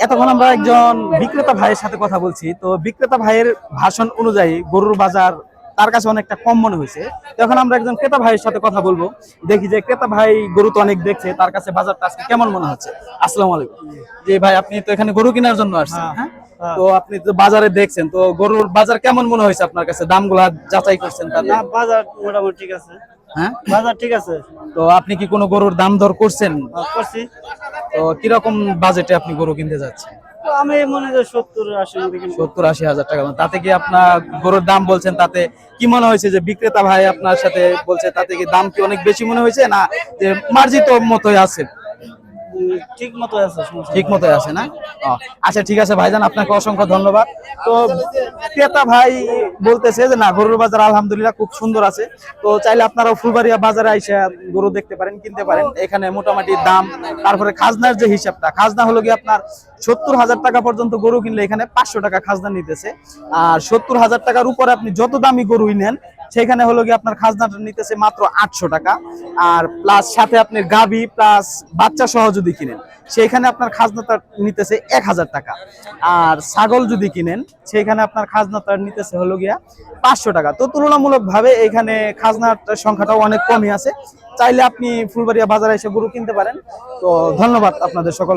এতক্ষণ আমরা একজন বিক্রেতা ভাইয়ের সাথে কথা বলছি। তো বিক্রেতা ভাইয়ের ভাষণ অনুযায়ী গরুর বাজার তার কাছে অনেকটা কম মনে হয়েছে। তো এখন আমরা একজন ক্রেতা ভাইয়ের সাথে কথা বলবো, দেখি যে ক্রেতা ভাই গরু তো অনেক দেখছে, তার কাছে বাজারটা আজকে কেমন মনে হচ্ছে। আসসালামু আলাইকুম। জি ভাই, আপনি তো এখানে গরু কেনার জন্য আসছেন, হ্যাঁ? তো আপনি তো বাজারে দেখছেন, তো গরুর বাজার কেমন মনে হয়েছে আপনার কাছে? দামগুলা যাচাই করছেন তাতে? না, বাজার মোটামুটি ঠিক আছে। হ্যাঁ, বাজার ঠিক আছে। তো আপনি কি কোনো গরুর দাম দর করছেন? করছি। তো কিরকম বাজেটে আপনি গরু কিনতে যাচ্ছেন? তো আমি মনে করি 70-80 মধ্যে কিনবো। 70-80 হাজার টাকা। তাতে কি আপনার গরুর দাম বলছেন, তাতে কি মনে হয়েছে যে বিক্রেতা ভাই আপনার সাথে বলছে, তাতে কি দাম কি অনেক বেশি মনে হয়েছে, না যে মার্জিত মতোই আছে? ঠিক মতো আছে, সমস্যা ঠিক নেই। মতোই আছে না? আচ্ছা, ঠিক আছে ভাইজান, আপনাকে অসংখ্য ধন্যবাদ। তো ক্রেতা ভাই বলতেছে যে না, গরুর বাজার আলহামদুলিল্লাহ খুব সুন্দর আছে। তো চাইলে আপনারাও ফুলবাড়িয়া বাজারে এসে গরু দেখতে পারেন, কিনতে পারেন। এখানে মোটামুটি দাম, তারপরে খাজনার যে হিসাবটা, খাজনা হলো কি আপনার 70,000 টাকা পর্যন্ত গরু কিনলে এখানে 500 টাকা খাজনা নিতেছে। আর 70,000 টাকার উপরে আপনি যত দামি গরুই নেন, সেখানে হলো কি আপনার খাজনাটা নিতেছে মাত্র 800 টাকা। আর প্লাস সাথে আপনি গাভী প্লাস বাচ্চা সহ যদি কিনেন, সেইখানে আপনার খাজনাটা নিতেছে 1000 টাকা। আর ছাগল যদি কিনেন, সেইখানে আপনার খাজনাটা নিতেছে হলো গিয়া 500 টাকা। তো তুলনামূলক ভাবে এখানে খাজনার সংখ্যাটাও অনেক কমই আছে। চাইলে আপনি ফুলবাড়িয়া বাজারে এসে গরু কিনতে পারেন। তো ধন্যবাদ আপনাদের সকল।